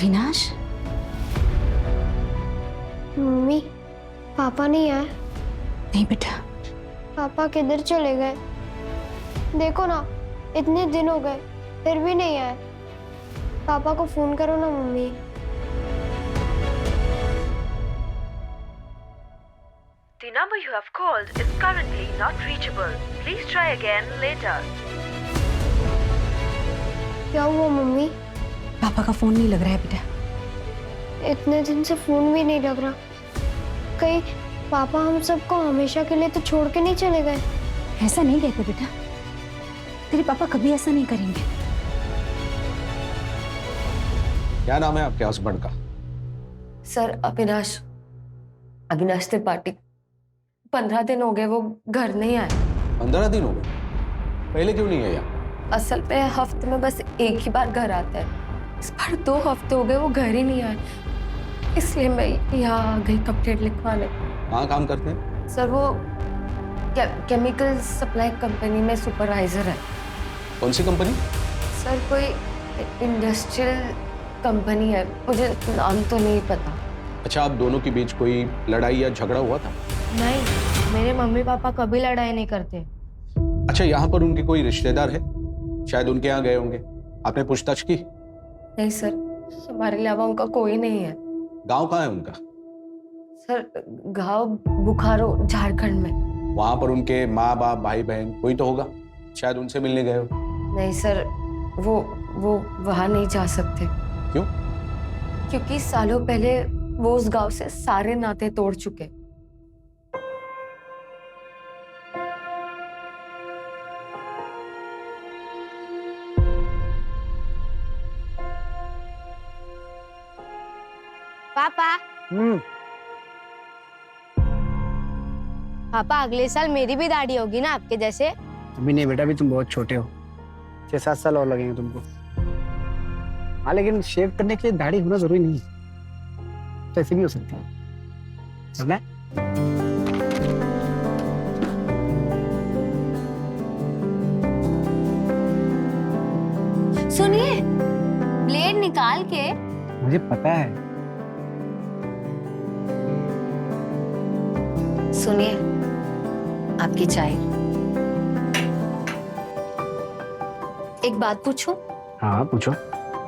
Avinash, mummy, पापा नहीं आए। नहीं बेटा। पापा किधर चले गए? देखो ना, इतने दिन हो गए फिर भी नहीं आए। पापा को फोन करो ना mummy. The number you have called is currently not reachable. Please try again later. क्या हुआ मम्मी? पापा का फोन नहीं लग रहा है बेटा। इतने दिन से फोन भी नहीं लग रहा। कहीं पापा हम सबको हमेशा के लिए तो छोड़ के नहीं चले गए? ऐसा नहीं कहते बेटा, तेरे पापा कभी ऐसा नहीं करेंगे। क्या नाम है आपके हस्बैंड का? सर अविनाश, अविनाश त्रिपाठी। 15 दिन हो गए वो घर नहीं आए। 15 दिन हो गए? पहले क्यों नहीं आया? असल में हफ्ते में बस एक ही बार घर आता है। इस बार 2 हफ्ते हो गए वो घर ही नहीं आए, इसलिए मैं यहाँ आ गई कंप्लेंट लिखवाने। कहाँ काम करते हैं? सर वो केमिकल सप्लाई कंपनी में सुपरवाइजर है। कौन सी कंपनी? सर कोई इंडस्ट्रियल कंपनी है, मुझे नाम तो नहीं पता। अच्छा, आप दोनों के बीच कोई लड़ाई या झगड़ा हुआ था? नहीं, मेरे मम्मी पापा कभी लड़ाई नहीं करते। अच्छा, यहाँ पर उनके कोई रिश्तेदार है? शायद उनके यहाँ गए होंगे, आपने पूछताछ की? नहीं सर, हमारे अलावा उनका कोई नहीं है। गांव कहाँ है उनका? सर गांव बुखारो, झारखंड में। वहां पर उनके माँ बाप भाई बहन कोई तो होगा, शायद उनसे मिलने गए हो। नहीं सर, वो वहां नहीं जा सकते। क्यों? क्योंकि सालों पहले वो उस गांव से सारे नाते तोड़ चुके। पापा, पापा अगले साल मेरी भी दाढ़ी होगी ना आपके जैसे? अभी नहीं बेटा, अभी तुम बहुत छोटे हो। 6-7 साल और लगेंगे तुमको। हाँ, लेकिन शेव करने के लिए दाढ़ी होना जरूरी नहीं है, तो ऐसे भी हो सकती है। समझना है? सुनिए, ब्लेड निकाल के। मुझे पता है। सुनिए, आपकी चाय। एक बात पूछूं? हाँ पूछो।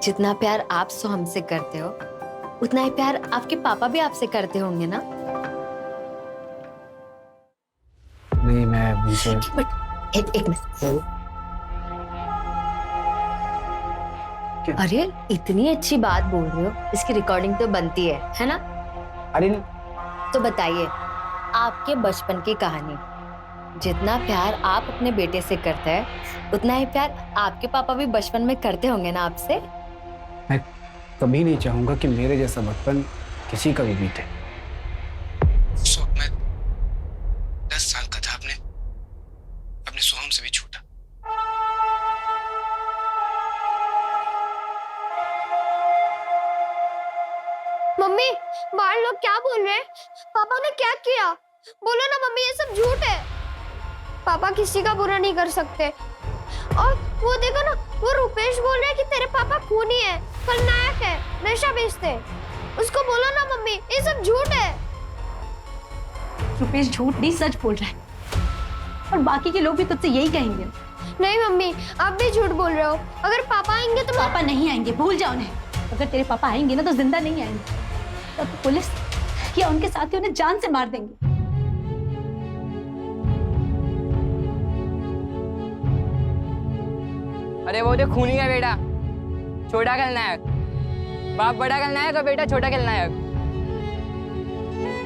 जितना प्यार आप हमसे करते हो, उतना ही प्यार आपके पापा भी आपसे करते होंगे ना? नहीं, मैं उनसे बट एक मिनट। अरे इतनी अच्छी बात बोल रहे हो, इसकी रिकॉर्डिंग तो बनती है ना? अरे तो बताइए, आपके बचपन की कहानी। जितना प्यार आप अपने बेटे से करते हैं, उतना ही प्यार आपके पापा भी बचपन में करते होंगे ना आपसे? मैं कभी नहीं चाहूंगा कि मेरे जैसा बचपन किसी का भी बीते। उस वक्त मैं 10 साल का था, अपने सोहम से भी छोटा। मम्मी, बाहर लोग क्या बोल रहे हैं? पापा ने क्या किया? बोलो ना मम्मी, ये सब झूठ है। पापा किसी का बुरा नहीं कर सकते। और वो देखो ना, वो रुपेश बोल रहा है कि तेरे पापा खूनी है, खलनायक है, नशा बेचते हैं। उसको बोलो ना मम्मी, ये सब झूठ है। रुपेश झूठ नहीं, सच बोल रहा है, और बाकी के लोग भी तुझसे यही कहेंगे। नहीं मम्मी, आप भी झूठ बोल रहे हो। अगर पापा आएंगे तो पापा नहीं आएंगे, भूल जाओ उन्हें। अगर तेरे पापा आएंगे ना तो जिंदा नहीं आएंगे, तब तो पुलिस या उनके साथी उन्हें जान से मार देंगे। अरे वो जो खूनी का बेटा, छोटा खलनायक। बाप बड़ा खलनायक और बेटा छोटा खलनायक।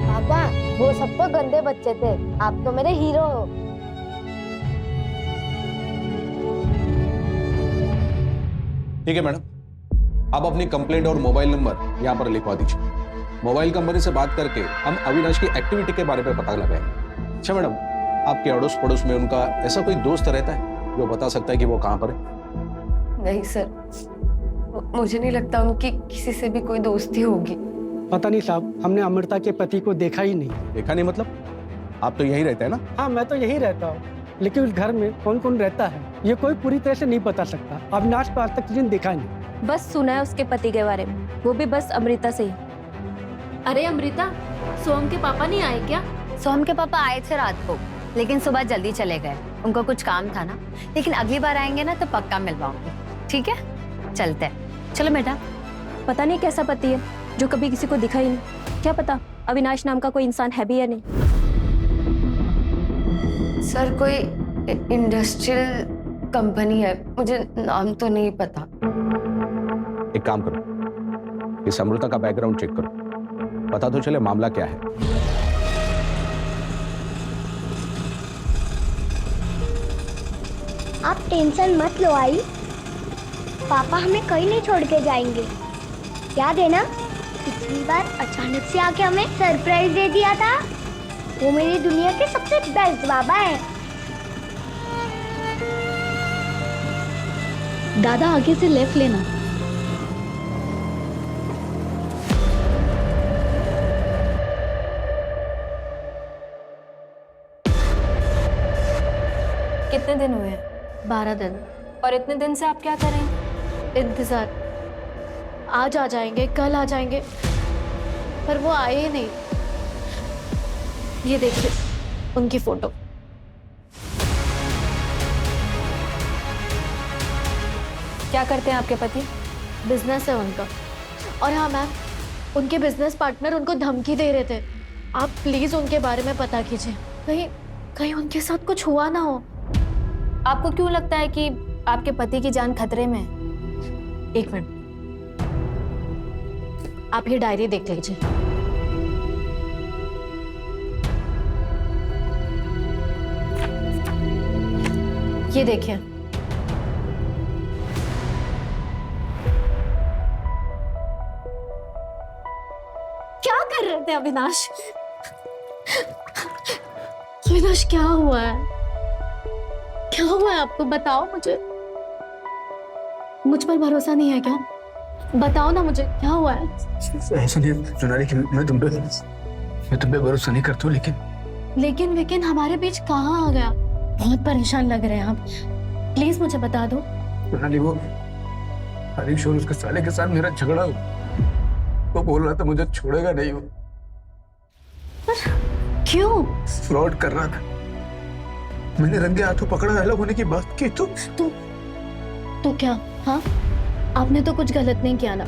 पापा, वो सब तो गंदे बच्चे थे, आप तो मेरे हीरो हो। ठीक है मैडम, आप अपनी कंप्लेंट और मोबाइल नंबर यहाँ पर लिखवा दीजिए। मोबाइल कंपनी से बात करके हम अविनाश की एक्टिविटी के बारे में पता लगाएंगे। अच्छा मैडम, आपके अड़ोस पड़ोस में उनका ऐसा कोई दोस्त रहता है जो बता सकता है कि वो कहाँ पर है? नहीं सर, मुझे नहीं लगता उनकी किसी से भी कोई दोस्ती होगी। पता नहीं साहब, हमने अमृता के पति को देखा ही नहीं। देखा नहीं मतलब? आप तो यहीं रहते हैं ना? हाँ, मैं तो यहीं रहता हूँ, लेकिन उस घर में कौन कौन रहता है ये कोई पूरी तरह से नहीं बता सकता। अविनाश को आज तक किसी ने देखा नहीं। बस सुना है उसके पति के बारे में, वो भी बस अमृता से ही। अरे अमृता, सोहम के पापा नहीं आए क्या? सोहम के पापा आए थे रात को, लेकिन सुबह जल्दी चले गए। उनको कुछ काम था ना, लेकिन अगली बार आएंगे ना तो पक्का मिलवाऊंगी। ठीक है, चलते हैं। चलो बेटा। पता नहीं कैसा पति है जो कभी किसी को दिखा ही नहीं। क्या पता अविनाश नाम का कोई इंसान है भी या नहीं। सर, कोई इंडस्ट्रियल कंपनी है, मुझे नाम तो नहीं पता। एक काम करो, इस अमृता का बैकग्राउंड चेक करो, पता तो चले मामला क्या है। आप टेंशन मत लो आई, पापा हमें कहीं नहीं छोड़ के जाएंगे। याद है ना, पिछली बार अचानक से आके हमें सरप्राइज दे दिया था। वो मेरी दुनिया के सबसे बेस्ट बाबा है। दादा आगे से लेफ्ट लेना। कितने दिन हुए हैं? 12 दिन। और इतने दिन से आप क्या कर रहे हैं? इंतजार, आज आ जाएंगे, कल आ जाएंगे, पर वो आए ही नहीं। ये देखिए उनकी फोटो। क्या करते हैं आपके पति? बिजनेस है उनका। और हाँ मैम, उनके बिजनेस पार्टनर उनको धमकी दे रहे थे। आप प्लीज उनके बारे में पता कीजिए, कहीं कहीं उनके साथ कुछ हुआ ना हो। आपको क्यों लगता है कि आपके पति की जान खतरे में है? एक मिनट, आप ये डायरी देख लीजिए। ये देखिए, क्या कर रहे थे अविनाश? अविनाश क्या हुआ है? क्या हुआ है आपको? बताओ मुझे। मुझ पर भरोसा नहीं है क्या? बताओ ना मुझे, क्या हुआ है? ऐसा नहीं है सोनाली कि मैं तुम पे भरोसा नहीं करता हूँ, लेकिन लेकिन हमारे बीच कहाँ आ गया? बहुत परेशान लग रहे हैं आप, प्लीज मुझे बता दो। सोनाली, वो हरीश और उसके साले के साथ मेरा झगड़ा हुआ। वो बोल रहा था मुझे छोड़ेगा नहीं। वो क्यों? फ्रॉड कर रहा था। मैंने रंगे हाथों पकड़ा, अलग होने की बात की तो क्या? हाँ, आपने तो कुछ गलत नहीं किया ना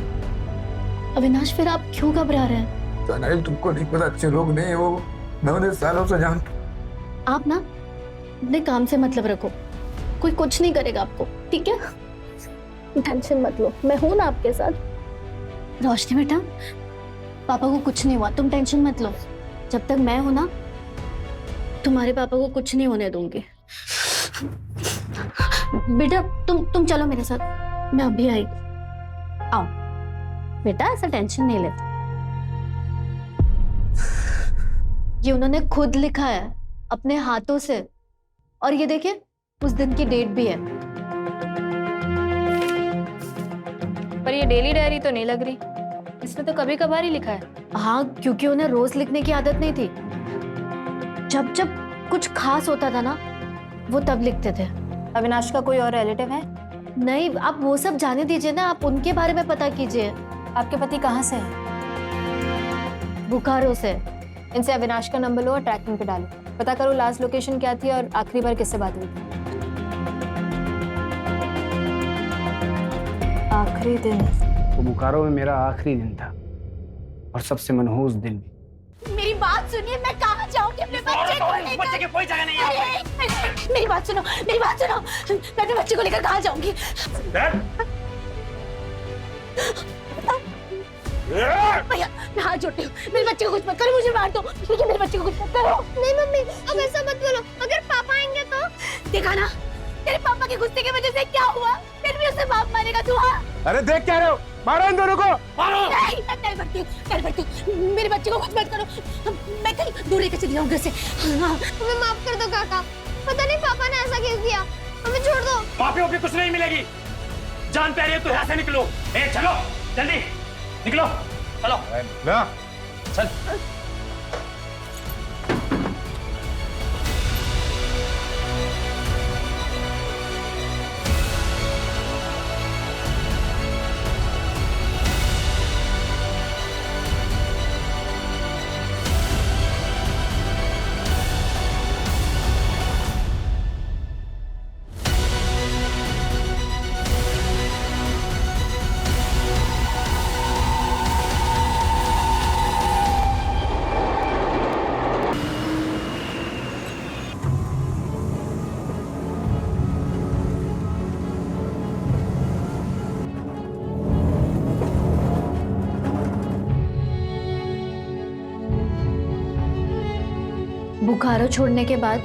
अविनाश, फिर आप क्यों घबरा रहे हैं? सोनाली, तुमको नहीं पता, अच्छे लोग नहीं है वो। मैं उन्हें सालों से जानता। आप ना अपने काम से मतलब रखो, कोई कुछ नहीं करेगा आपको, ठीक है? टेंशन मत लो, मैं हूं ना आपके साथ। रोशनी बेटा, पापा को कुछ नहीं हुआ, तुम टेंशन मत लो। जब तक मैं हूं ना, तुम्हारे पापा को कुछ नहीं होने दूंगी। बेटा तुम चलो मेरे साथ, मैं अभी आई। आओ बेटा, ऐसा टेंशन नहीं लेते। ये उन्होंने खुद लिखा है अपने हाथों से, और ये देखिए उस दिन की डेट भी है। पर ये डेली डायरी तो नहीं लग रही, इसने तो कभी कभार ही लिखा है। हाँ, क्योंकि उन्हें रोज लिखने की आदत नहीं थी। जब जब कुछ खास होता था ना, वो तब लिखते थे। अविनाश का कोई और रिलेटिव है? नहीं, आप वो सब जाने दीजिए ना, आप उनके बारे में पता कीजिए। आपके पति कहाँ से है? बुखारो से। इनसे अविनाश का नंबर लो और ट्रैकिंग पे डालो, पता करो लास्ट लोकेशन क्या थी और आखिरी बार किससे बात हुई थी। आखिरी दिन? वो बोकारो में मेरा आखिरी दिन था, और सबसे मनहूस दिन भी। मेरी बात सुनिए, मैं कहाँ जाऊंगी अपने बच्चे को लेकर? बच्चे की कोई जगह नहीं है। मेरी बात सुनो, मेरी बात सुनो, मैं अपने बच्चे को लेकर कहाँ जाऊंगी? भैया मैं हाथ जोड़ती हूँ, मेरे बच्चे को कुछ मत करो, मुझे मार दो, लेकिन मेरे बच्चे को कुछ मत करो। नहीं मम्मी, अब ऐसा मत बोलो। अगर पापा आएंगे तो? देखा ना तेरे पापा के गुस्से की वजह से क्या हुआ, फिर भी उसे बाप मारेगा तू? हाँ, अरे देख क्या रहे हो, मारो इन दोनों को, मारो। नहीं, मैं भरती हूँ, मेरे बच्चे को कुछ मत करो, मैं कहीं दूर लेकर चली जाऊँ घर से। हमें माफ कर दो काका, पता नहीं पापा ने ऐसा क्यों किया, हमें छोड़ दो। माफी वाफी कुछ नहीं मिलेगी, जान प्यारी है तो यहाँ से निकलो। ए चलो जल्दी निकलो, चलो चल। बुखारो छोड़ने के बाद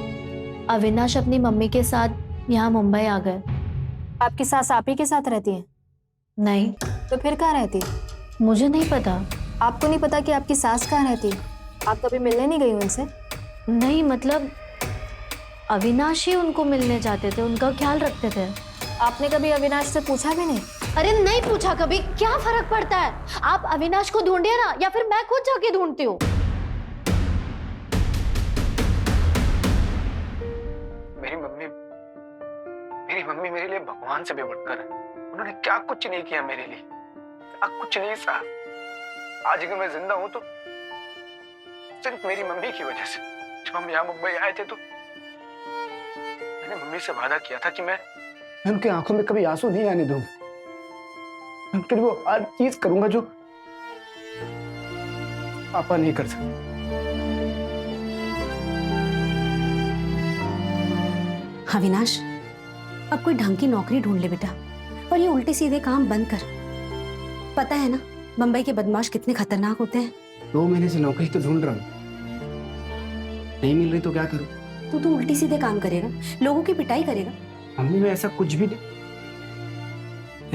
अविनाश अपनी मम्मी के साथ यहाँ मुंबई आ गए। आपकी सास आप ही के साथ रहती है? नहीं, तो फिर कहाँ रहती है? मुझे नहीं पता। आपको नहीं पता कि आपकी सास कहाँ रहती है? आप कभी मिलने नहीं गई उनसे? नहीं, मतलब अविनाश ही उनको मिलने जाते थे, उनका ख्याल रखते थे। आपने कभी अविनाश से पूछा भी नहीं? अरे नहीं पूछा कभी, क्या फर्क पड़ता है? आप अविनाश को ढूंढिए ना, या फिर मैं खुद जाके ढूंढती हूँ। मेरी मम्मी मेरे लिए भगवान से भी बढ़कर है। उन्होंने क्या कुछ नहीं किया मेरे लिए, क्या कुछ नहीं सहा। आज अगर मैं जिंदा हूं तो सिर्फ मेरी मम्मी की वजह से। जब हम यहाँ मुंबई आए थे तो मैंने मम्मी से वादा किया था कि मैं उनकी आंखों में कभी आंसू नहीं आने दूंगा। मैं उनके लिए वो हर चीज करूंगा जो पापा नहीं कर सकते। अविनाश, अब कोई ढंग की नौकरी ढूंढ ले बेटा, और ये उल्टे सीधे काम बंद कर। पता है ना मुंबई के बदमाश कितने खतरनाक होते हैं। 2 महीने से नौकरी तो ढूंढ रहा हूँ, नहीं मिल रही तो क्या करूँ? तू तो उल्टी सीधे काम करेगा, लोगों की पिटाई करेगा। मम्मी मैं ऐसा कुछ भी नहीं।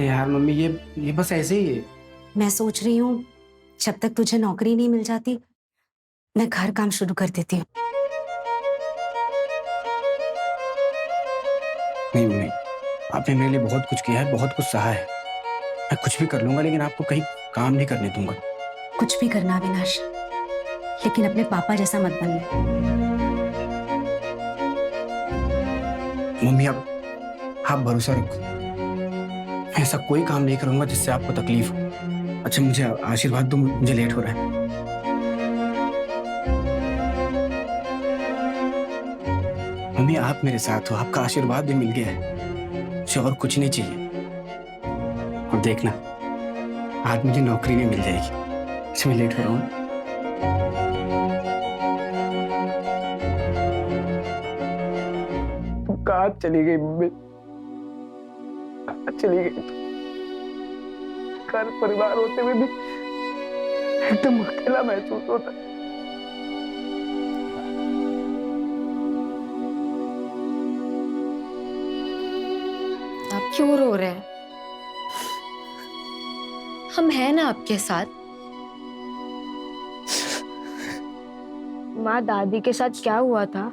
यार मम्मी ये बस ऐसे ही है। मैं सोच रही हूँ जब तक तुझे नौकरी नहीं मिल जाती मैं घर काम शुरू कर देती हूँ। नहीं मम्मी, आपने मेरे लिए बहुत कुछ किया है, बहुत कुछ सहा है। मैं कुछ भी कर लूंगा, लेकिन आपको कहीं काम नहीं करने दूंगा। कुछ भी करना अविनाश, लेकिन अपने पापा जैसा मत बनना। मम्मी आप भरोसा रखो, मैं ऐसा कोई काम नहीं करूंगा जिससे आपको तकलीफ हो। अच्छा मुझे आशीर्वाद दो, मुझे लेट हो रहा है। मम्मी आप मेरे साथ हो, आपका आशीर्वाद भी मिल गया है, मुझे और कुछ नहीं चाहिए। और देखना आज मुझे नौकरी नहीं मिल जाएगी। अच्छा मैं लेट हो रहा हूँ। तुम कहाँ चली गई मम्मी? कहाँ चली गई? घर परिवार होते हुए भी एकदम अकेला महसूस होता है। आप क्यों रो रहे हैं? हम हैं ना आपके साथ। माँ, दादी के साथ क्या हुआ था?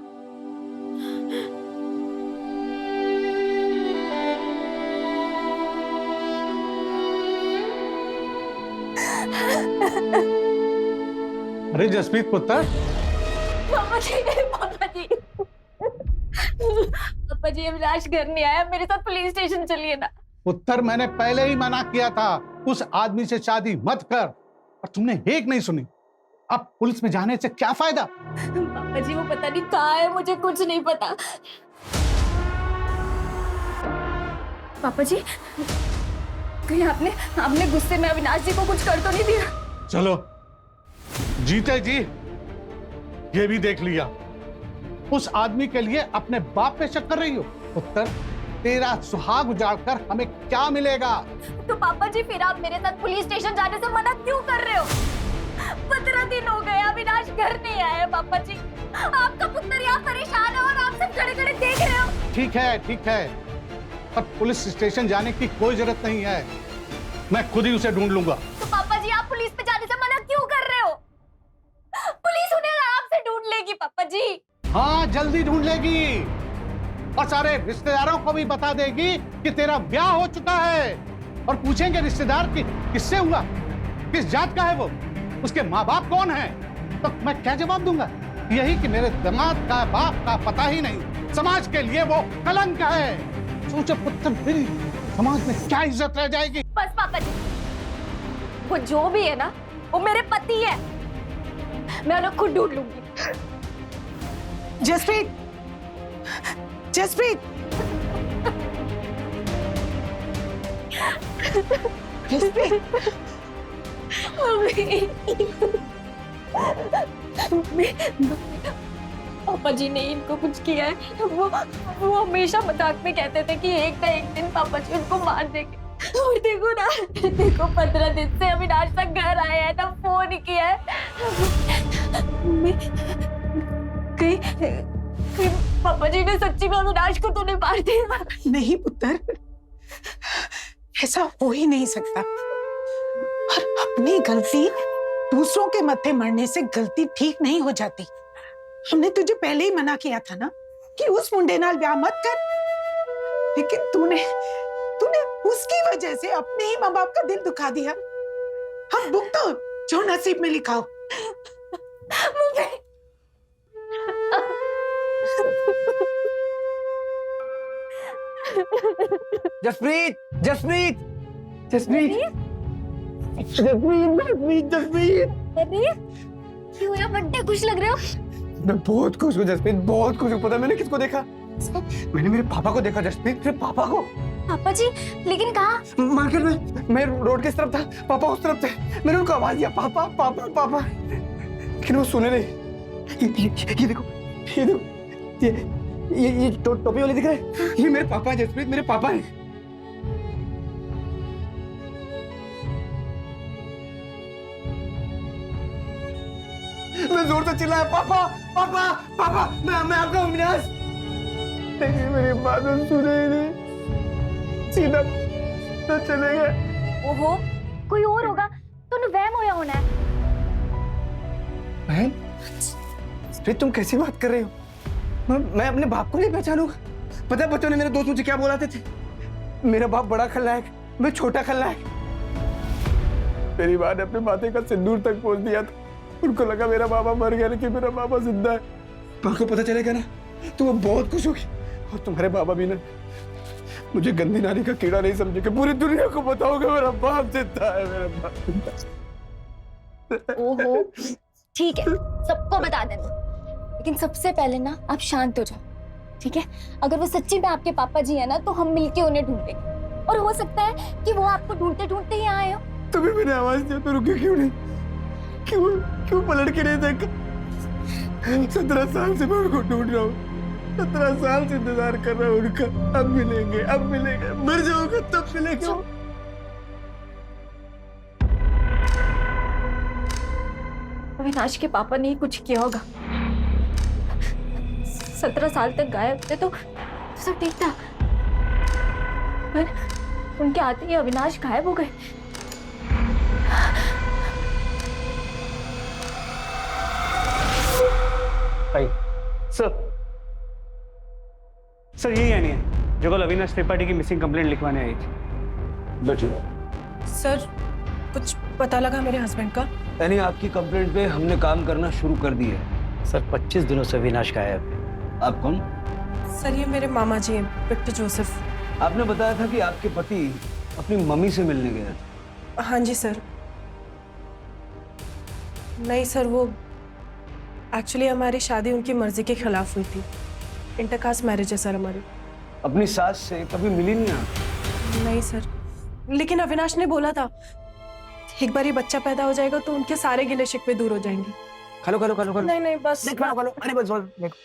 अरे जसप्रीत पुत्र। पापा जी, पापा जी, पापा जी, अविनाश घर नहीं आया, मेरे साथ पुलिस स्टेशन चलिए ना। पुत्र मैंने पहले ही मना किया था, उस आदमी से शादी मत कर, और तुमने एक नहीं सुनी। अब पुलिस में जाने से क्या फायदा? पापा जी वो पता नहीं कहाँ है, मुझे कुछ नहीं पता। पापा जी कहीं आपने गुस्से में अविनाश जी को कुछ कर तो नहीं दिया? चलो जीते जी ये भी देख लिया। उस आदमी के लिए अपने बाप पे शक कर रही हो। पुत्र तेरा सुहाग उजाड़कर हमें क्या मिलेगा? तो पापा जी फिर आप मेरे साथ पुलिस स्टेशन जाने से मना क्यों कर रहे हो? 15 दिन हो गए अविनाश घर नहीं आया। पापा जी आपका पुत्र यहाँ परेशान है और आप सब खड़े खड़े देख रहे हो। ठीक है, पर पुलिस स्टेशन जाने की कोई जरूरत नहीं है, मैं खुद ही उसे ढूंढ लूंगा। तो पापा जी आप पुलिस पे जाने से मना क्यों कर रहे हो? पुलिस उन्हें आराम से ढूंढ लेगी पापा जी। हाँ जल्दी ढूंढ लेगी, और सारे रिश्तेदारों को भी बता देगी कि तेरा ब्याह हो चुका है। और पूछेंगे रिश्तेदार कि किससे हुआ, किस जात का है वो, उसके माँ बाप कौन है, तो मैं क्या जवाब दूंगा? यही कि मेरे दामाद का बाप का पता ही नहीं, समाज के लिए वो कलंक है। सोचो पुत्र फिर समाज में क्या इज्जत रह जाएगी? बस पापा जी, वो जो भी है ना वो मेरे पति है, मैं उन्हें खुद ढूंढ लूंगी। जसप्रीत, जसप्रीत, जसप्रीत, पापा जी ने इनको कुछ किया है। वो हमेशा मजाक में कहते थे कि एक ना एक दिन पापा जी उनको मार देंगे। और देखो ना, देखो 15 दिन से अविनाश तक घर आया है ना फोन किया है। कहीं पापा जी ने सच्ची में अविनाश को तो नहीं मार दिया? नहीं पुत्र, ऐसा हो ही नहीं सकता। और अपनी गलती दूसरों के मत्थे मरने से गलती ठीक नहीं हो जाती। हमने तुझे पहले ही मना किया था ना कि उस मुंडे नाल ब्याह मत कर, लेकिन तूने उसकी वजह से अपने ही माँ बाप का दिल दुखा दिया। हम भुगतो जो नसीब में लिखा हो। जसप्रीत, जसप्रीत, जसप्रीत, जसप्रीत, जसप्रीत, जसप्रीत। अरे क्यों हुआ? बड्डे खुश लग रहे हो? मैं बहुत खुश हूँ जसप्रीत, बहुत खुश हूँ। पता है मैंने किसको देखा? मैंने मेरे पापा को देखा जसप्रीत, मेरे पापा को। पापा जी? लेकिन कहाँ? मार्केट में। मैं रोड किस तरफ था, पापा उस तरफ थे। मैंने उनको आवाज दिया, पापा पापा पापा, लेकिन वो सुने नहीं। ये देखो, ये देखो, ये टोपी वाले दिख रहे हैं? ये मेरे पापा हैं जसप्रीत, मेरे पापा हैं। मैं जोर से चिल्लाया, पापा पापा पापा, मैं आपका अविनाश। लेकिन मेरी बात सुने ही नहीं, सीधा तो चले गए। ओहो, कोई और होगा तो वहम होया होना है। बहन, फिर तुम कैसी बात कर रही हो? मैं अपने बाप को नहीं पहचानूंगा? पता है बच्चों ने, मेरे दोस्त मुझे क्या बोलाते थे? मेरा बाप बड़ा खलनायक, मैं छोटा खलनायक। मेरी माँ ने अपने माथे का सिंदूर तक पहुंच दिया था। उनको लगा मेरा बाबा मर गया, लेकिन मेरा बाबा जिंदा है। माँ को पता चलेगा ना तो वो बहुत खुश होगी। और तुम्हारे बाबा भी ना मुझे गंदी नारी का कीड़ा नहीं समझेंगे। पूरी दुनिया को बताओगे मेरा बाप जिंदा है, मेरा बाप जिंदा है। ओहो, ठीक है, सबको बता देना, लेकिन सबसे पहले ना आप शांत हो जाओ, ठीक है? अगर वो सच्ची में आपके पापा जी है ना तो हम मिलके उन्हें ढूंढेंगे, और हो सकता है कि वो आपको ढूंढते ढूंढते ही आए हो। तभी मैंने आवाज दिया तो रुके क्यों नहीं? क्यों पलट के नहीं देखा? 17 साल से मैं उनको ढूंढ रहा हूँ, 17 साल से इंतजार कर रहा हूँ उनका। अब मिलेंगे, अब मिलेंगे, मर जाऊंगा तब मिलेंगे। अविनाश के पापा ने ही कुछ किया होगा। 17 साल तक गायब थे तो सब ठीक था, पर उनके आते ही अविनाश गायब हो गए। सर यही यानी है जो कल अविनाश त्रिपाठी की मिसिंग कंप्लेंट लिखवाने आई थी। बैठिए। सर कुछ पता लगा मेरे हस्बैंड का? यानी आपकी कंप्लेंट पे हमने काम करना शुरू कर दिया है। सर 25 दिनों से अविनाश गायब है। आप कौन? सर ये मेरे मामा जी हैं, विक्टर जोसेफ। आपने बताया था कि आपके पति अपनी मम्मी से मिलने गए थे। हाँ जी सर। नहीं सर, वो एक्चुअली हमारी शादी उनकी मर्जी के खिलाफ हुई थी। इंटरकास्ट मैरिज है सर हमारी। अपनी सास से कभी मिली नहीं आप? नहीं सर, लेकिन अविनाश ने बोला था एक बार ये बच्चा पैदा हो जाएगा तो उनके सारे गिले शिकवे दूर हो जाएंगे। खलो खलो खलो खलो। नहीं बस खलो। अरे बस देखो,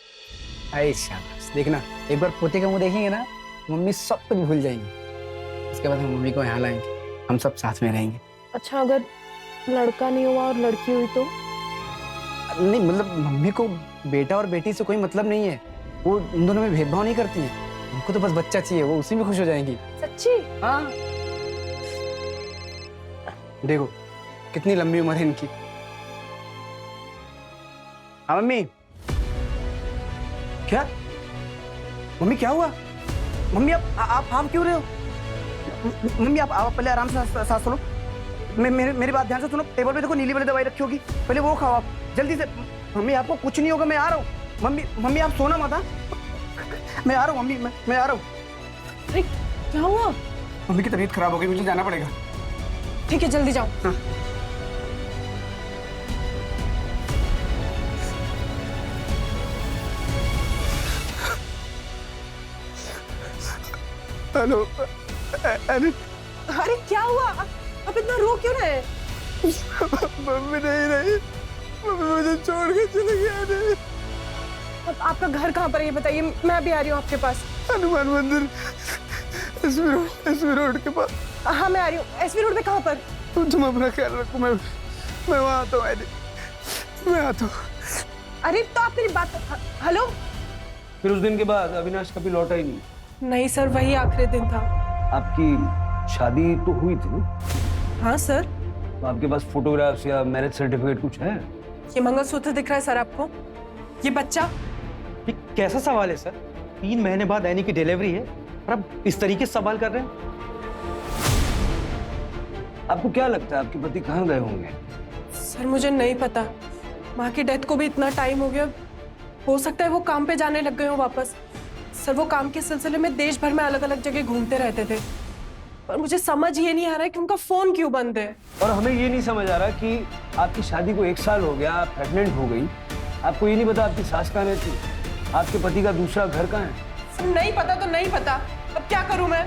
ऐसा देखना, एक बार पोते का मुंह देखेंगे ना, मम्मी सब कुछ भूल जाएंगी। उसके बाद हम मम्मी को यहाँ लाएंगे, हम सब साथ में रहेंगे। अच्छा, अगर लड़का नहीं हुआ और लड़की हुई तो? नहीं मतलब मम्मी को बेटा और बेटी से कोई मतलब नहीं है, वो उन दोनों में भेदभाव नहीं करती है। उनको तो बस बच्चा चाहिए, वो उसी में खुश हो जाएंगी। सच्ची? हाँ, देखो कितनी लंबी उम्र है इनकी। हाँ मम्मी। क्या मम्मी, क्या हुआ? मम्मी आप क्यों रहे हो? मम्मी आप पहले आराम से सांस लो। मेरी बात ध्यान से सुनो। टेबल पे देखो नीली वाली दवाई रखी होगी, पहले वो खाओ आप जल्दी से। मम्मी आपको कुछ नहीं होगा, मैं आ रहा हूँ। मम्मी आप सोना मत। मैं आ रहा हूँ मम्मी, मैं आ रहा हूँ। अरे क्या हुआ? मम्मी की तबीयत खराब हो गई, मुझे जाना पड़ेगा। ठीक है, जल्दी जाओ। हाँ। हेलो। अरे क्या हुआ? अब इतना रो क्यों रहे? मम्मी नहीं रही, मम्मी मुझे छोड़ के चले गए। अब आपका घर कहाँ पर है ये बताइए, मैं भी आ रही हूँ आपके पास। हनुमान मंदिर, एसवी रोड के पास। हाँ मैं आ रही हूँ। एसवी रोड पे कहाँ पर? तुम अपना ख्याल रखो, मैं वहाँ आता हूँ। मैं आता हूँ। अरे तो आप मेरी बात हेलो। फिर उस दिन के बाद अविनाश कभी लौटा ही नहीं? नहीं सर, वही आखिरी दिन था। आपकी शादी तो हुई थी ना? हाँ सर। तो आपके पास फोटोग्राफ्स या मैरिज सर्टिफिकेट कुछ है? ये मंगलसूत्र दिख रहा है सर आपको? ये बच्चा? ये कैसा सवाल है सर? 3 महीने बाद एनी की डिलीवरी है और आप इस तरीके से सवाल कर रहे हैं? आपको क्या लगता है आपके पति कहाँ गए होंगे? सर मुझे नहीं पता, माँ की डेथ को भी इतना टाइम हो गया, हो सकता है वो काम पे जाने लग गए हो वापस। सर वो काम के सिलसिले में देश भर में अलग अलग जगह घूमते रहते थे, पर मुझे समझ ये नहीं आ रहा है कि उनका फोन क्यों बंद है। और हमें ये नहीं समझ आ रहा कि आपकी शादी को 1 साल हो गया, आप प्रेग्नेंट हो गई, आपको ये नहीं पता आपकी सास कहाँ रहती, आपके पति का दूसरा घर कहाँ है? सर नहीं पता तो नहीं पता, अब क्या करूं मैं?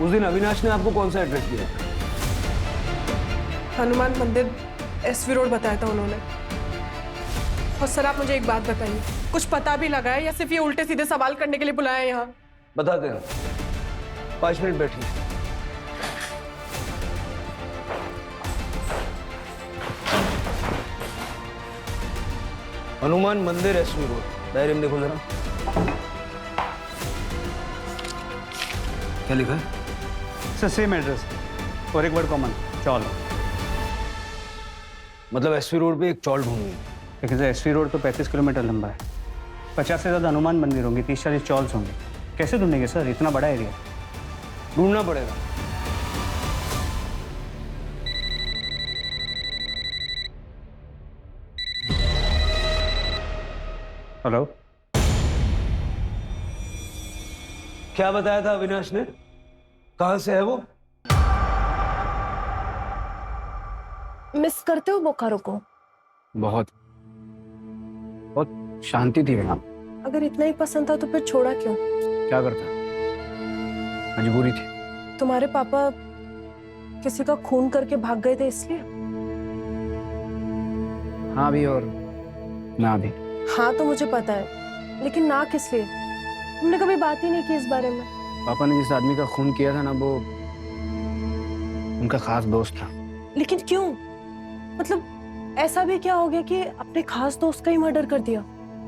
उस दिन अविनाश ने आपको कौन सा एड्रेस दिया? हनुमान मंदिर SV रोड बताया था उन्होंने। और सर आप मुझे एक बात बताइए, कुछ पता भी लगा है या सिर्फ ये उल्टे सीधे सवाल करने के लिए बुलाया है यहाँ? बताते हैं, 5 मिनट बैठिए। हनुमान मंदिर SV रोड, डायरी में देखो जरा। क्या लिखा है? सर सेम एड्रेस और एक वर्ड कॉमन, चौल। मतलब SV रोड पे एक चौल ढूंढनी है? लेकिन सर SV रोड तो 35 किलोमीटर लंबा है, 50 से ज़्यादा हनुमान मंदिर होंगे, 30-40 चौल्स होंगे, कैसे ढूंढेंगे सर, इतना बड़ा एरिया? ढूंढना पड़ेगा। हेलो, क्या बताया था अविनाश ने? कहां से है वो? मिस करते हो बोकारो को? बहुत शांति थी वहाँ। अगर इतना ही पसंद था तो फिर छोड़ा क्यों? क्या करता, मजबूरी थी। तुम्हारे पापा किसी का खून करके भाग गए थे इसलिए? हाँ भी और ना भी। हाँ तो मुझे पता है, लेकिन ना किस लिए? तुमने कभी बात ही नहीं की इस बारे में। पापा ने जिस आदमी का खून किया था ना, वो उनका खास दोस्त था। लेकिन क्यों? मतलब ऐसा भी क्या हो गया कि अपने खास दोस्त का ही मर्डर कर दिया?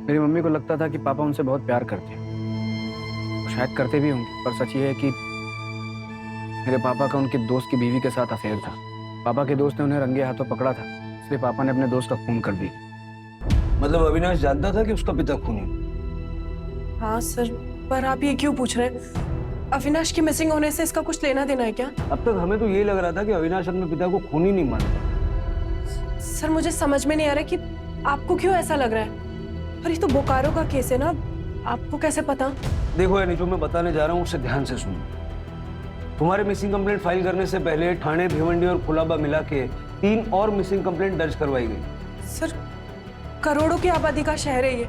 मेरी मम्मी को लगता था कि पापा उनसे बहुत प्यार करते हैं, शायद करते भी होंगे, पर सच ये है कि मेरे पापा का उनके दोस्त की बीवी के साथ अफेयर था। पापा के दोस्त ने उन्हें रंगे हाथों पकड़ा था, इसलिए पापा ने अपने दोस्त का खून कर दिया। मतलब अविनाश जानता था कि उसका पिता खूनी? हाँ सर, पर आप ये क्यों पूछ रहे हैं? अविनाश की मिसिंग होने से इसका कुछ लेना देना है क्या? अब तक हमें तो यही लग रहा था कि अविनाश अपने पिता को खूनी नहीं मानता। सर मुझे समझ में नहीं आ रहा कि आपको क्यों ऐसा लग रहा है। और ये तो बोकारो का केस है ना, आपको कैसे पता? देखो यानी जो मैं बताने जा रहा हूँ उसे ध्यान से सुनो। तुम्हारे मिसिंग कंप्लेंट फाइल करने से पहले ठाणे, भिवंडी और कुलाबा मिला के 3 और मिसिंग कंप्लेंट दर्ज करवाई गई। सर करोड़ों की आबादी का शहर है ये,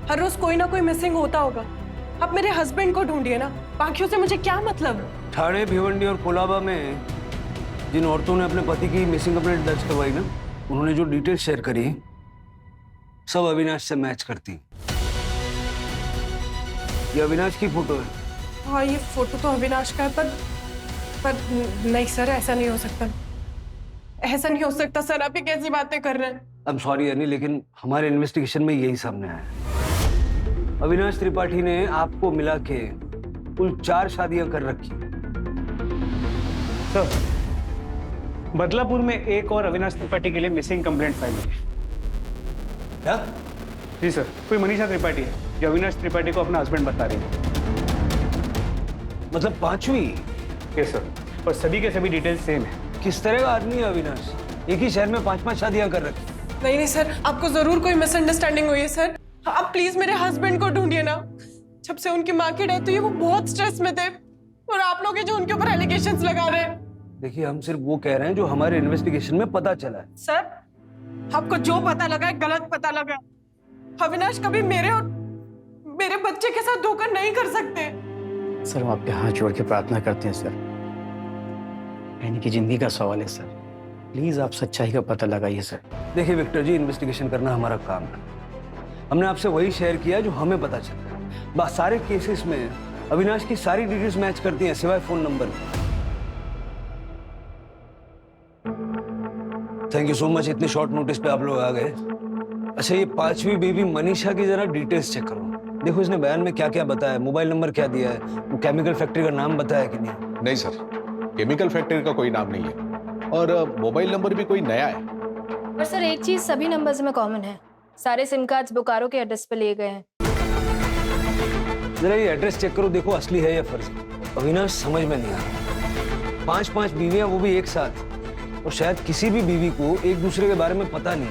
हर रोज कोई ना कोई मिसिंग होता होगा। आप मेरे हस्बैंड को ढूंढिए ना, बाकियों से मुझे क्या मतलब? ठाणे, भिवंडी और कोलाबा में जिन औरतों ने अपने पति की मिसिंग कंप्लेंट दर्ज करवाई ना, उन्होंने जो डिटेल शेयर करी सब अविनाश से मैच करती। ये अविनाश की फोटो है। हाँ ये फोटो तो अविनाश का है, पर नहीं सर, ऐसा नहीं हो सकता, ऐसा नहीं हो सकता सर। आप ये कैसी बातें कर रहे हैं? आई एम सॉरी यानी, लेकिन हमारे इन्वेस्टिगेशन में यही सामने आया। अविनाश त्रिपाठी ने आपको मिला के कुल 4 शादियां कर रखी। सर बदलापुर में एक और अविनाश त्रिपाठी के लिए मिसिंग कंप्लेंट फाइल हुई। क्या? जी सर, कोई मनीषा त्रिपाठी है जो अविनाश त्रिपाठी को अपना हस्बैंड बता रही है। मतलब 5वीं? यस सर, और सभी के सभी डिटेल्स सेम है। किस तरह का आदमी है अविनाश? एक ही शहर में 5-5 शादियां कर रखी। नहीं सर, आपको जरूर कोई मिसअंडरस्टैंडिंग हुई है सर। आप प्लीज मेरे हस्बैंड को ढूंढिए ना। जब से उनकी माँ की डेथ हुई है वो बहुत स्ट्रेस में थे, और आप लोग जो उनके ऊपर एलिगेशंस लगा रहे हैं। देखिए हम सिर्फ वो कह रहे हैं जो हमारे इन्वेस्टिगेशन में पता चला है। सर आपको जो पता लगा है गलत पता लगा। अविनाश कभी मेरे और मेरे बच्चे के साथ धोखा नहीं कर सकते। सर हम आपके हाथ जोड़ के प्रार्थना करते हैं सर, यानी कि जिंदगी का सवाल है सर, प्लीज आप सच्चाई का पता लगाइए सर। देखिए विक्टर जी, इन्वेस्टिगेशन करना हमारा काम है। हमने आपसे वही शेयर किया जो हमें पता चला। सारे केसेस में अविनाश की सारी डिटेल्स मैच करती हैं सिवाय phone number. Thank you so much, इतने शॉर्ट नोटिस पे आप लोग आ गए। अच्छा, ये पांचवी बीवी मनीषा की जरा डिटेल्स चेक करो। देखो इसने बयान में क्या क्या बताया है, मोबाइल नंबर क्या दिया है, वो केमिकल फैक्ट्री का नाम बताया कि नहीं? नहीं सर, केमिकल फैक्ट्री का कोई नाम नहीं है और मोबाइल नंबर भी कोई नया है। पर सर एक चीज सभी नंबर्स में कॉमन है, सारे सिम कार्ड्स बोकारो के एड्रेस पे लिए गए हैं। जरा ये एड्रेस चेक करो, देखो असली है या फर्जी। अविनाश समझ में नहीं आ रहा। 5-5 बीवियां, वो भी एक साथ, और शायद किसी भी बीवी को एक दूसरे के बारे में पता नहीं।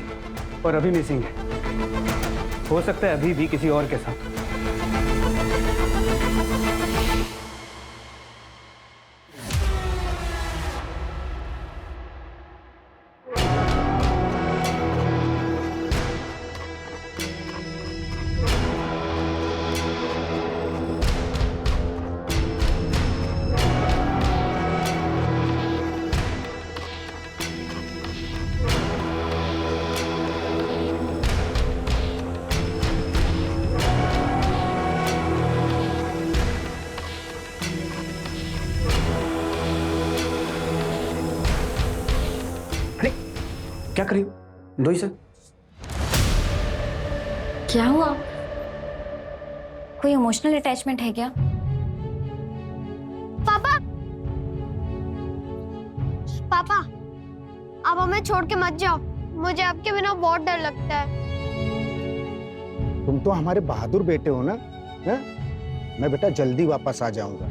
और अभी मिसिंग है, हो सकता है अभी भी किसी और के साथ। क्या करी दो ही सर? क्या हुआ? कोई इमोशनल अटैचमेंट है क्या? पापा, पापा, आप हमें छोड़ के मत जाओ, मुझे आपके बिना बहुत डर लगता है। तुम तो हमारे बहादुर बेटे हो ना, है? मैं बेटा जल्दी वापस आ जाऊंगा,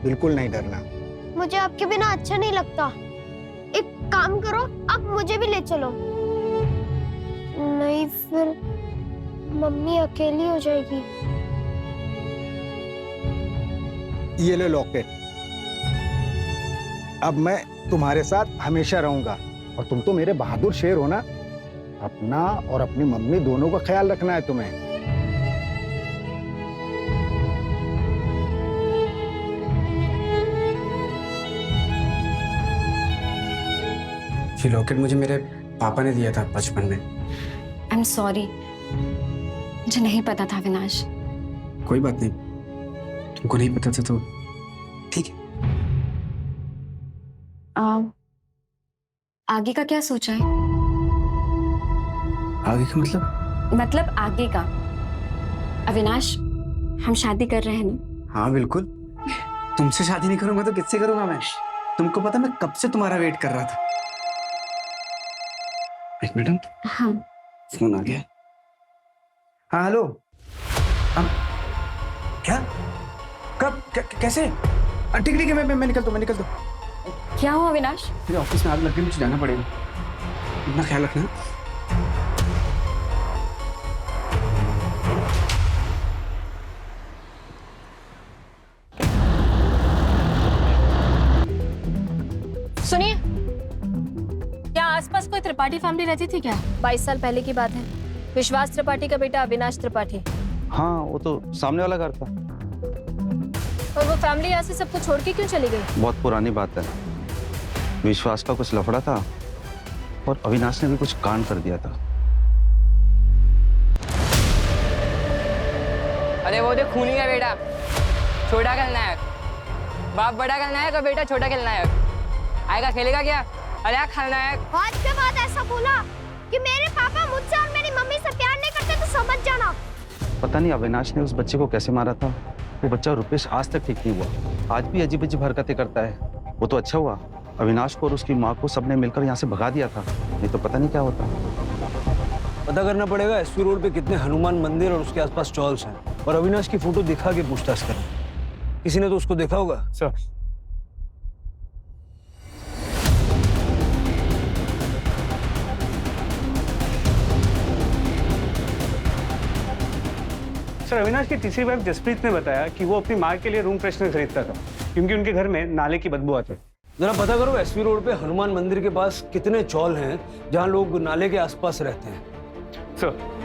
बिल्कुल नहीं डरना। मुझे आपके बिना अच्छा नहीं लगता। एक काम करो, आप मुझे भी ले चलो, नहीं फिर मम्मी अकेली हो जाएगी। ये ले लॉकेट, अब मैं तुम्हारे साथ हमेशा रहूंगा और तुम तो मेरे बहादुर शेर हो ना। अपना और अपनी मम्मी दोनों का ख्याल रखना है तुम्हें। ये लॉकेट मुझे मेरे पापा ने दिया था बचपन में। आई एम सॉरी, मुझे नहीं पता था अविनाश। कोई बात नहीं, तुमको नहीं पता था तो ठीक है। आगे का क्या सोचा है? आगे का मतलब आगे का। अविनाश, हम शादी कर रहे हैं ना? हाँ बिल्कुल। तुमसे शादी नहीं करूंगा तो किससे करूंगा मैं? तुमको पता मैं कब से तुम्हारा वेट कर रहा था। एक मिनट। हाँ। फोन आ गया। हाँ हेलो। क्या? कब? कैसे? ठीक है, मैं निकलता हूँ। क्या हुआ अविनाश? मेरे ऑफिस में आग लग गई, मुझे जाना पड़ेगा। इतना ख्याल रखना। सुनिए, क्या आसपास कोई त्रिपाठी फैमिली रहती थी क्या? 22 साल पहले की बात है। विश्वास त्रिपाठी का बेटा अविनाश त्रिपाठी। हाँ, वो तो सामने वाला घर था। और वो फैमिली यहाँ से सबको छोड़ के क्यों चली गई? बहुत पुरानी बात है। विश्वास का कुछ लफड़ा था और अविनाश ने भी कुछ कांड कर दिया था। अरे वो देख, खूनी का बेटा, छोटा खलनायक। बाप बड़ा खलनायक और बेटा छोटा खलनायक। आएगा खेलेगा क्या? अरे खलनायक। बाद के बाद ऐसा बोला कि मेरे पापा मुझसे और मेरी मम्मी से प्यार नहीं करते तो समझ जाना। पता नहीं अविनाश ने उस बच्चे को कैसे मारा था। वो बच्चा रुपेश आज तक ठीक नहीं हुआ, आज भी अजीब अजीब हरकतें करता है। वो तो अच्छा हुआ अविनाश को और उसकी माँ को सबने मिलकर यहाँ से भगा दिया था, नहीं तो पता नहीं क्या होता। पता करना पड़ेगा एसपी रोड पे कितने हनुमान मंदिर और उसके आसपास स्टॉल्स हैं, और अविनाश की फोटो दिखा के पूछताछ करें। किसी ने तो उसको देखा होगा। सर अविनाश की तीसरी वाइफ जसप्रीत ने बताया कि वो अपनी माँ के लिए रूम फ्रेशनर खरीदता था क्योंकि उनके घर में नाले की बदबू आती। जरा पता करो एसपी रोड पे हनुमान मंदिर के पास कितने चौल हैं जहां लोग नाले के आसपास रहते हैं। सर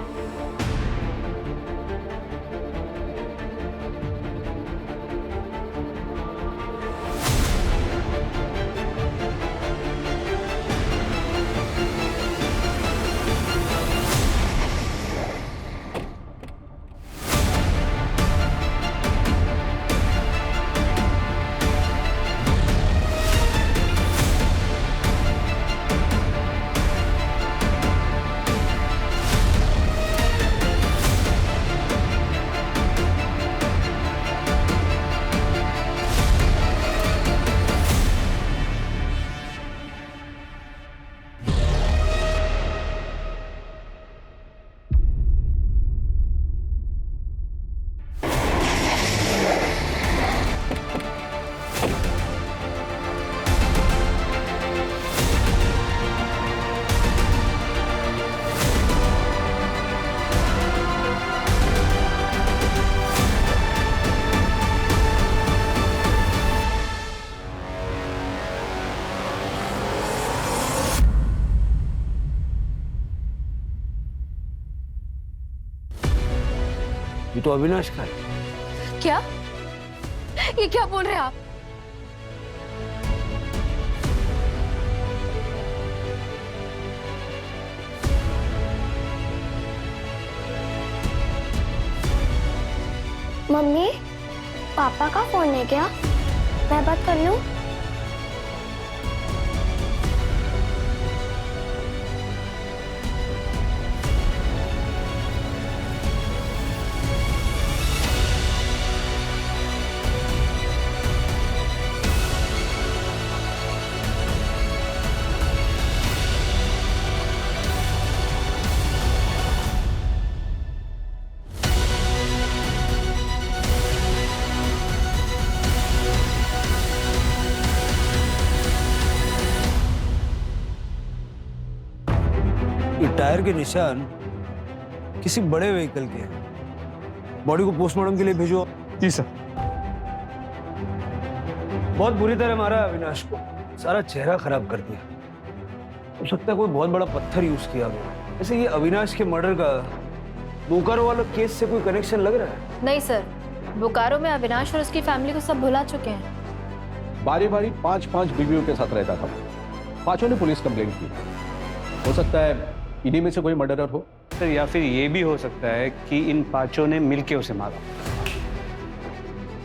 ये तो अविनाश का है। क्या? ये क्या बोल रहे हैं आप? मम्मी, पापा का फोन है क्या? मैं बात कर लूं? ये टायर के निशान किसी बड़े व्हीकल के हैं। बॉडी को पोस्टमार्टम के लिए भेजो। जी सर। बहुत बुरी तरह मारा है अविनाश को, सारा चेहरा खराब कर दिया। हो सकता है कोई बहुत बड़ा पत्थर यूज किया गया। वैसे ये अविनाश के मर्डर का बोकारो वाला केस से कोई कनेक्शन लग रहा है? नहीं सर, बोकारो में अविनाश और उसकी फैमिली को सब भुला चुके हैं। बारी बारी 5-5 बीवियों के साथ रहता था। पांचों ने पुलिस कंप्लेंट की। हो सकता है इन्हीं में से कोई मर्डरर हो सर, या फिर ये भी हो सकता है कि इन पांचों ने मिलके उसे मारा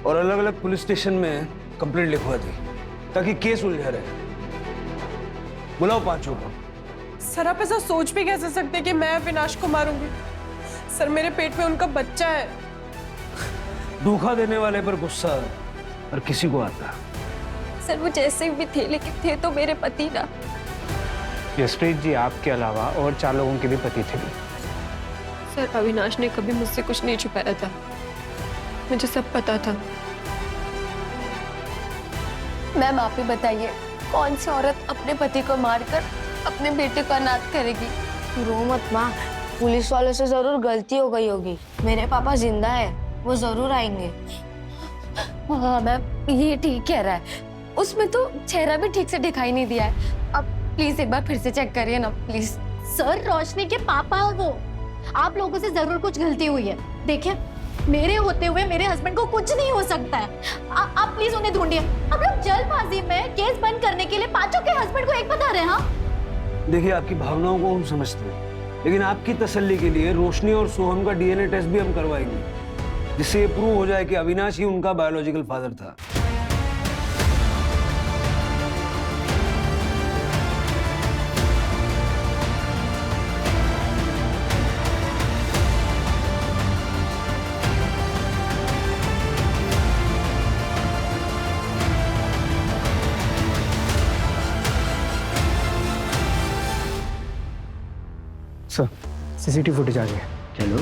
और अलग अलग पुलिस स्टेशन में कंप्लेंट लिखवा दी ताकि केस उलझा रहे। बुलाओ पांचों को। सर आप ऐसा सोच भी कैसे सकते कि मैं अविनाश को मारूंगी? सर मेरे पेट में उनका बच्चा है। धोखा देने वाले पर गुस्सा और किसी को आता। सर वो जैसे भी थे, लेकिन थे तो मेरे पति ना। जसप्रीत जी आपके अलावा और 4 लोगों के भी पति थे। सर अविनाश ने कभी मुझसे कुछ नहीं छुपाया था, मुझे सब पता था। मैम आप ही बताइए, कौन सी औरत अपने पति को मारकर अपने बेटे को अनाथ करेगी? रो मत माँ, पुलिस वालों से जरूर गलती हो गई होगी। मेरे पापा जिंदा है, वो जरूर आएंगे। हाँ मैम, ये ठीक कह रहा है। उसमें तो चेहरा भी ठीक से दिखाई नहीं दिया है। अब प्लीज एक बार फिर से चेक करिए ना प्लीज। सर रोशनी के पापा है वो। आप लोगों से जरूर कुछ गलती हुई है। देखिए मेरे होते हुए मेरे हस्बैंड को कुछ नहीं हो सकता है। आप प्लीज उन्हें ढूंढिए। आप लोग जल्दबाजी में केस बंद करने के लिए पांचों के हस्बैंड को एक बता रहे हैं। हाँ देखिए आपकी भावनाओं को हम समझते हैं, लेकिन आपकी तसल्ली के लिए रोशनी और सोहम का डीएनए टेस्ट भी हम करवाएंगे, जिससे ये प्रूव हो जाए कि अविनाश ही उनका बायोलॉजिकल फादर था। सर सीसीटीवी फुटेज आ गया। चलो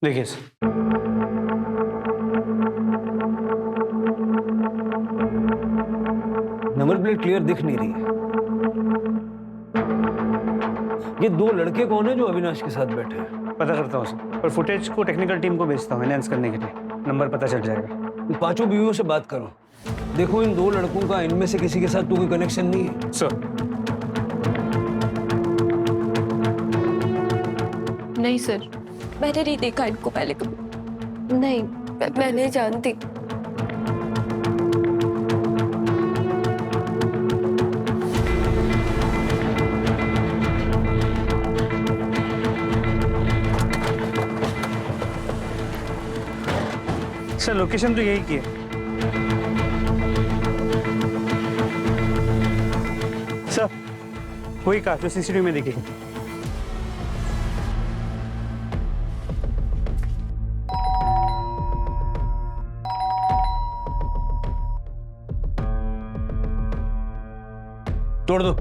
देखिए सर, नंबर प्लेट क्लियर दिख नहीं रही है। ये 2 लड़के कौन है जो अविनाश के साथ बैठे हैं? पता करता हूँ सर, और फुटेज को टेक्निकल टीम को भेजता हूँ एनहांस करने के लिए। नंबर पता चल जाएगा। इन पांचों बीवियों से बात करो, देखो इन 2 लड़कों का इनमें से किसी के साथ तो कोई कनेक्शन नहीं है। सर नहीं सर, मैंने नहीं देखा इनको पहले कभी। नहीं, मैं नहीं जानती। सर लोकेशन तो यही की है। सर वही कार जो सीसीटीवी में दिखेगी। तोड़ दो।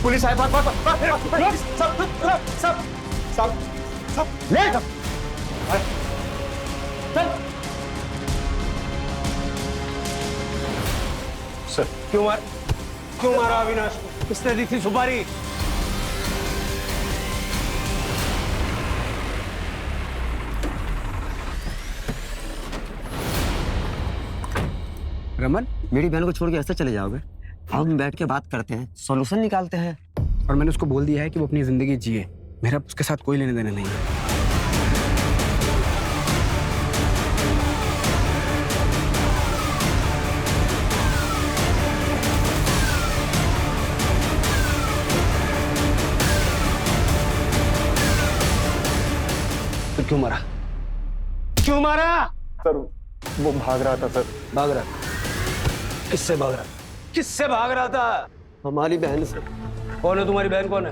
पुलिस आए। सब ले सर क्यों मारा अविनाश को? किसने दी थी सुपारी? रमन, मेरी बहन को छोड़ के ऐसे चले जाओगे? हम बैठ के बात करते हैं, सॉल्यूशन निकालते हैं। और मैंने उसको बोल दिया है कि वो अपनी जिंदगी जिए, मेरा उसके साथ कोई लेने देने नहीं है। तो क्यों मारा? क्यों मारा? सर वो भाग रहा था सर। भाग रहा? किससे भाग रहा? किससे भाग रहा था? हमारी बहन से। कौन है तुम्हारी बहन? कौन है?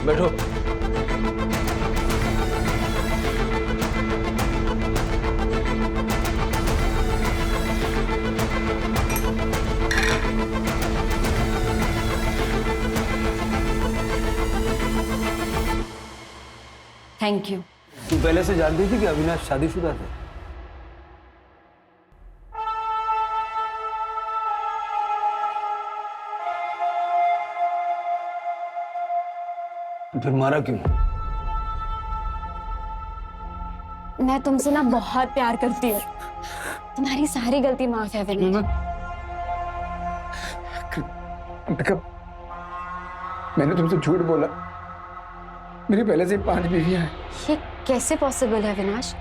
बैठो। Thank you. तू पहले से जानती थी कि अविनाश शादीशुदा थे? फिर मारा क्यों? मैं तुमसे ना बहुत प्यार करती हूँ। तुम्हारी सारी गलती माफ है विनय। मैंने तुमसे झूठ बोला। मेरी पहले से 5 बीवियां हैं। ये कैसे पॉसिबल है विनाश?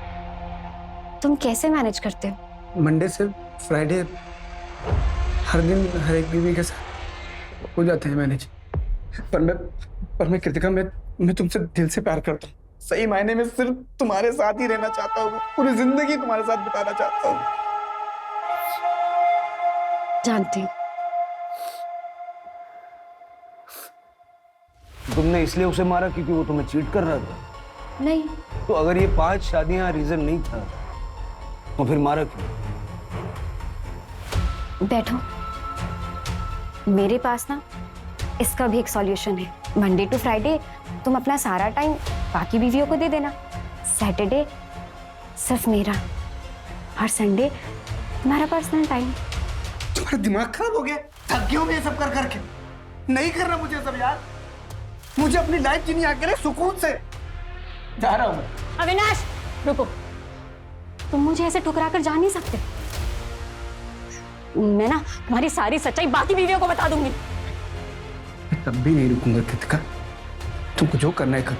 तुम कैसे मैनेज करते हो? मंडे से फ्राइडे हर दिन हर एक बीवी के साथ हो जाते हैं मैनेज। पर मैं कृतिका, मैं तुमसे दिल से प्यार करता हूँ। सही मायने में सिर्फ तुम्हारे साथ ही रहना चाहता हूँ। पूरी जिंदगी तुम्हारे साथ बिताना चाहता हूँ। जानती हूँ। तुमने इसलिए उसे मारा क्योंकि वो तुम्हें चीट कर रहा था? नहीं। तो अगर ये 5 शादियां रीजन नहीं था तो फिर मारा क्यों? बैठो, मेरे पास ना इसका भी एक सॉल्यूशन है। मंडे टू फ्राइडे तुम अपना सारा टाइम बाकी बीवियों को दे देना। सैटरडे सिर्फ मेरा और संडे तुम्हारा पर्सनल टाइम। तुम्हारा दिमाग खराब हो गया? थक गया मैं ये सब कर करके। नहीं करना मुझे सब यार। मुझे अपनी लाइफ जीनी अकेले सुकून से। जा रहा हूं मैं। अविनाश रुको, तुम मुझे ऐसे ठुकरा कर जा नहीं सकते। मैं ना तुम्हारी सारी सच्चाई बाकी बीवियों को बता दूंगी। मैं तब भी नहीं रुकूंगा कृतिका। तुमको जो करना है करो।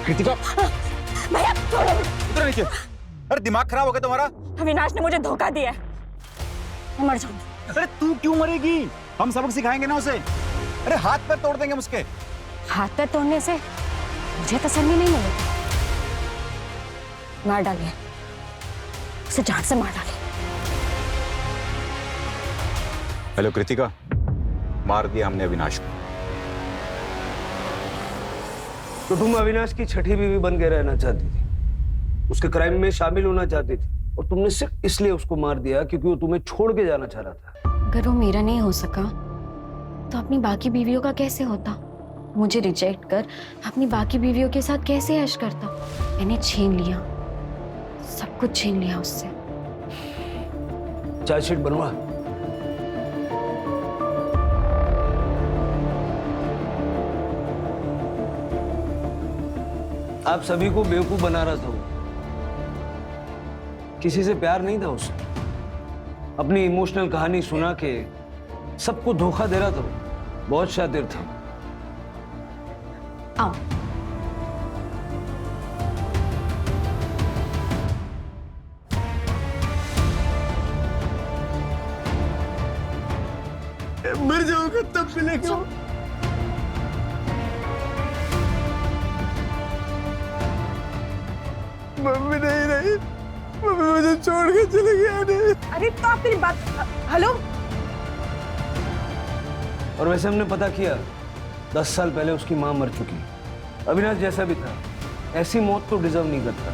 कृतिका भैया छोड़ो। उधर नीचे। अरे दिमाग खराब हो गया तुम्हारा? अविनाश ने मुझे धोखा दिया है। मैं मर जाऊंगी। अरे तू क्यों मरेगी? हम सबक सिखाएंगे ना उसे। अरे हाथ पैर तोड़ देंगे उसके। हाथ पैर तोड़ने से मुझे तसल्ली नहीं मिलेगी। मार डालिए उसे, जान से मार डालिए। हेलो कृतिका, मार दिया हमने अविनाश को। तो तुम अविनाश की छठी बीवी बन के रहना चाहती थी, उसके क्राइम में शामिल होना चाहती थी, और तुमने सिर्फ इसलिए उसको मार दिया क्योंकि वो तुम्हें छोड़ के जाना चाह रहा था। अगर वो मेरा नहीं हो सका तो अपनी बाकी बीवियों का कैसे होता? मुझे रिजेक्ट कर अपनी बाकी बीवियों के साथ कैसे ऐश करता? मैंने छीन लिया, सब कुछ छीन लिया उससे। चार्जशीट बनवा। आप सभी को बेवकूफ बना रहा था वो। किसी से प्यार नहीं था उसे। अपनी इमोशनल कहानी सुना के सबको धोखा दे रहा था वो। बहुत शातिर था। आओ। मर जाऊंगा तब मिलेगा। मम्मी नहीं रही, मम्मी मुझे छोड़ के चले गया। अरे तो आप मेरी बात। हेलो। और वैसे हमने पता किया 10 साल पहले उसकी मां मर चुकी। अविनाश जैसा भी था, ऐसी मौत तो डिजर्व नहीं करता।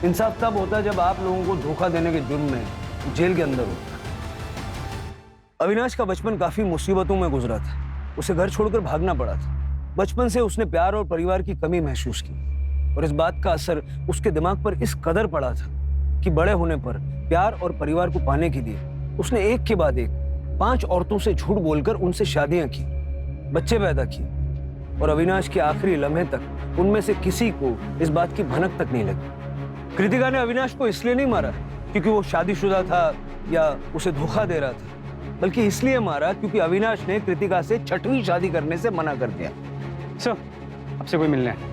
इंसाफ तब होता जब आप लोगों को धोखा देने के जुर्म में जेल के अंदर होता। अविनाश का बचपन काफी मुसीबतों में गुजरा था। उसे घर छोड़कर भागना पड़ा था। बचपन से उसने प्यार और परिवार की कमी महसूस की, और इस बात का असर उसके दिमाग पर इस कदर पड़ा था कि बड़े होने पर प्यार और परिवार को पाने के लिए उसने एक के बाद एक 5 औरतों से झूठ बोलकर उनसे शादियां की, बच्चे पैदा किए, और अविनाश के आखिरी लम्हे तक उनमें से किसी को इस बात की भनक तक नहीं लगी। कृतिका ने अविनाश को इसलिए नहीं मारा क्योंकि वो शादीशुदा था या उसे धोखा दे रहा था, बल्कि इसलिए मारा क्योंकि अविनाश ने कृतिका से 6वीं शादी करने से मना कर दिया। सर, आपसे कोई मिलना है।